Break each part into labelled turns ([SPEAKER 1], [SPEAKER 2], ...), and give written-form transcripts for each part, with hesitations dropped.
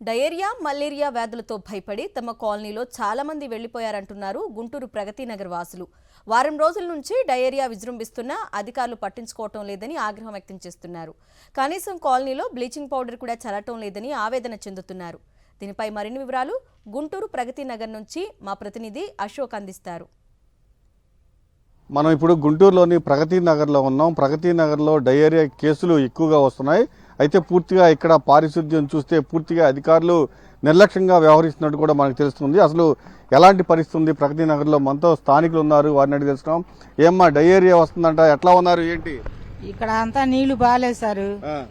[SPEAKER 1] Diarrhoea, malaria వ్యాధులతో భయపడి తమ కాలనీలో చాలా మంది వెళ్లిపోయారంటున్నారు గుంటూరు ప్రగతి నగర్ వాసులు. వారం రోజుల నుంచి డయేరియా విజృంభిస్తున్నా అధికారులు పట్టించుకోవటం లేదని ఆగ్రహం వ్యక్తం చేస్తున్నారు. కనీసం కాలనీలో బ్లీచింగ్ పౌడర్ కూడా చల్లటం లేదని ఆవేదన చెందుతున్నారు. దీనిపై మరిన్ని వివరాలు గుంటూరు ప్రగతి నగర్ నుంచి మా ప్రతినిధి అశోక్ అందిస్తారు.
[SPEAKER 2] మనం ఇప్పుడు గుంటూరులోని ప్రగతి నగర్లో ఉన్నాం. ప్రగతి నగర్లో డయేరియా కేసులు ఎక్కువగా వస్తున్నాయి. అయితే పూర్తిగా ఇక్కడ పారిశుద్ధ్యం చూస్తే పూర్తిగా అధికారులు నిర్లక్ష్యంగా వ్యవహరిస్తున్నట్టు కూడా మనకు తెలుస్తుంది. అసలు ఎలాంటి పరిస్థితి ఉంది ప్రగతి నగర్లో? మనతో స్థానికులు ఉన్నారు, వారిని అడిగి తెలుసుకున్నాం. ఏమ్మా డయేరియా వస్తుందంట, ఎట్లా ఉన్నారు, ఏంటి?
[SPEAKER 3] ఇక్కడ అంతా నీళ్లు బాగాలేదు సార్.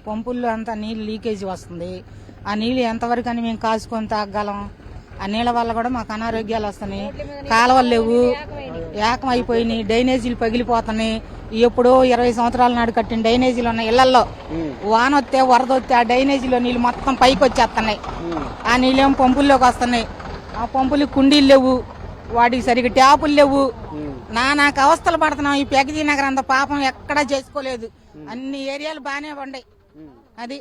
[SPEAKER 3] పంపుల్లో అంతా నీళ్లు లీకేజ్ వస్తుంది. ఆ నీళ్లు ఎంతవరకు అని మేము కాసుకొని తాగలం. ఆ నీళ్ల వల్ల కూడా మాకు అనారోగ్యాలు వస్తున్నాయి. కాలువలు లేవు, ఏకం అయిపోయినాయి, డ్రైనేజీలు పగిలిపోతున్నాయి. ఎప్పుడో 20 సంవత్సరాల నాడు కట్టిన డ్రైనేజీలు ఉన్నాయి ఇళ్లలో. వాన వస్తే వరద వస్తే ఆ డ్రైనేజీలో నీళ్లు మొత్తం పైకి వచ్చేస్తున్నాయి. ఆ నీళ్ళేమో పంపుల్లోకి వస్తున్నాయి. ఆ పంపులు కుండీలు లేవు, వాటికి సరిగ్గా ట్యాపులు లేవు. నానాక అవస్థలు పడుతున్నాం. ఈ ప్రగతి నగర్ అంత పాపం ఎక్కడా చేసుకోలేదు. అన్ని ఏరియాలు బాగానే ఉన్నాయి. అది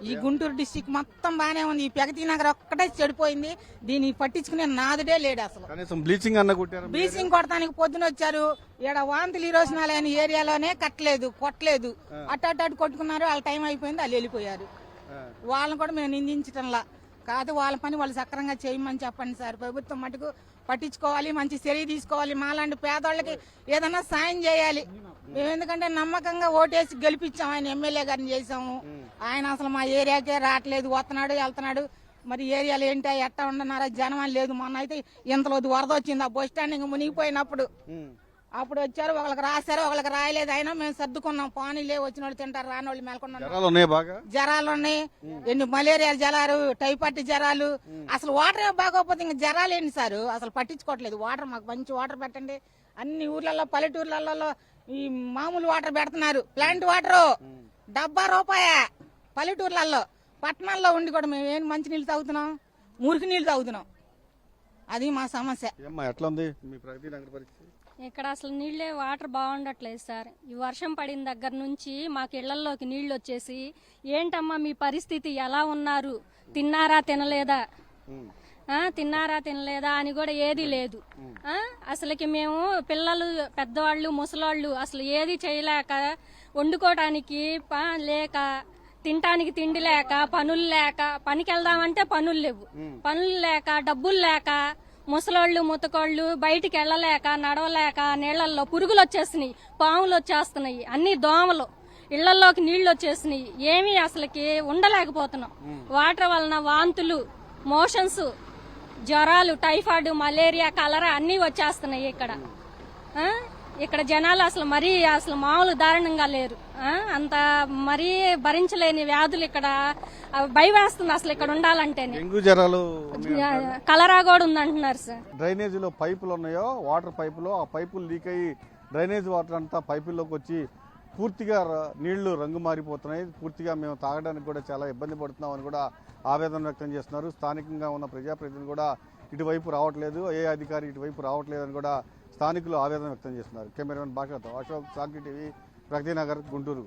[SPEAKER 3] ఈ గుంటూరు డిస్టిక్ మొత్తం బానే ఉంది. ఈ ప్రగతి నగర్ ఒక్కటే చెడిపోయింది. దీన్ని పట్టించుకునే నాదుడే లేడు అసలు. బ్లీచింగ్ కొడతానికి పొద్దున వచ్చారు. ఈడ వాంతులు ఈ రోజున లేని ఏరియాలోనే కొట్టలేదు. అట్టు కొట్టుకున్నారు. వాళ్ళ టైం అయిపోయింది, వాళ్ళు వెళ్ళిపోయారు. వాళ్ళని కూడా మేము నిందించటంలా కాదు. వాళ్ళ పని వాళ్ళు సక్రంగా చేయమని చెప్పండి సార్. ప్రభుత్వం మటుకు పట్టించుకోవాలి, మంచి చర్య తీసుకోవాలి. మాలాంటి పేదవాళ్ళకి ఏదైనా సాయం చేయాలి. మేము ఎందుకంటే నమ్మకంగా ఓటేసి గెలిపించాము, ఆయన ఎమ్మెల్యే గారిని చేసాము. ఆయన అసలు మా ఏరియాకే రావట్లేదు, వస్తున్నాడు వెళ్తున్నాడు. మరి ఏరియాలో ఏంటి ఎట్టా ఉండన్నారా, జనం లేదు. మొన్న అయితే ఇంతలో వరద వచ్చింది, ఆ బస్ స్టాండ్ మునిగిపోయినప్పుడు అప్పుడు వచ్చారు. ఒకళ్ళకి రాశారు, ఒకళ్ళకి రాయలేదు. అయినా మేము సర్దుకున్నాం. పానీలే వచ్చిన వాళ్ళు తింటారు, రాని వాళ్ళు మేల్కొన్నాం. జ్వరాలు ఉన్నాయి, ఎన్ని మలేరియా జ్వరాలు, టైఫాయిడ్ జ్వరాలు. అసలు వాటర్ బాగోకపోతే ఇంకా జ్వరాలు ఏంటి సార్? అసలు పట్టించుకోవట్లేదు. వాటర్ మాకు మంచి వాటర్ పెట్టండి. అన్ని ఊర్లలో పల్లెటూర్లలో ఈ మామూలు వాటర్ పెడుతున్నారు, ప్లాంట్ వాటర్ ₹70 పల్లెటూర్లలో. పట్టణాల్లో ఉండి కూడా మేము ఏం మంచి నీళ్ళు తాగుతున్నాం, మురికి నీళ్ళు తాగుతున్నాం. అది మా సమస్య.
[SPEAKER 4] ఇక్కడ అసలు నీళ్ళే వాటర్ బాగుండట్లేదు సార్. ఈ వర్షం పడిన దగ్గర నుంచి మాకు ఇళ్లలోకి నీళ్లు వచ్చేసి, ఏంటమ్మా మీ పరిస్థితి, ఎలా ఉన్నారు, తిన్నారా తినలేదా అని కూడా ఏది లేదు. అసలుకి మేము పిల్లలు, పెద్దవాళ్ళు, ముసలాళ్ళు అసలు ఏది చేయలేక, వండుకోవడానికి లేక, తినటానికి తిండి లేక, పనులు లేక, పనికి వెళ్దామంటే పనులు లేవు, పనులు లేక, డబ్బులు లేక, ముసలోళ్ళు ముతకోళ్ళు బయటికి వెళ్ళలేక, నడవలేక, నీళ్లలో పురుగులు వచ్చేసినాయి, పాములు వచ్చేస్తున్నాయి, అన్ని దోమలు, ఇళ్లలోకి నీళ్లు వచ్చేసినాయి. ఏమీ అసలుకి ఉండలేకపోతున్నాం. వాటర్ వలన వాంతులు, మోషన్స్, జ్వరాలు, టైఫాయిడ్, మలేరియా, కలరా అన్ని వచ్చేస్తున్నాయి. ఇక్కడ జనాలు అసలు మామూలు దారుణంగా లేరు. అంత మరీ భరించలేని వ్యాధులు ఇక్కడ భయం వేస్తుంది అసలు ఇక్కడ ఉండాలంటేనే. కలరా కూడా ఉందంటున్నారు సార్.
[SPEAKER 2] డ్రైనేజీలో పైపులు ఉన్నాయో, వాటర్ పైపులో, ఆ పైపులు లీక్ అయ్యి డ్రైనేజ్ వాటర్ అంతా పైపుల్లోకి వచ్చి పూర్తిగా నీళ్లు రంగు మారిపోతున్నాయి. పూర్తిగా మేము తాగడానికి కూడా చాలా ఇబ్బంది పడుతున్నామని కూడా ఆవేదన వ్యక్తం చేస్తున్నారు. స్థానికంగా ఉన్న ప్రజాప్రతినిధులు కూడా ఇటువైపు రావట్లేదు, ఏ అధికారి ఇటువైపు రావట్లేదని కూడా స్థానికులు ఆవేదన వ్యక్తం చేస్తున్నారు. కెమెరామెన్ భాషతో అశోక్, సాక్షి టీవీ, ప్రగతి నగర్, గుంటూరు.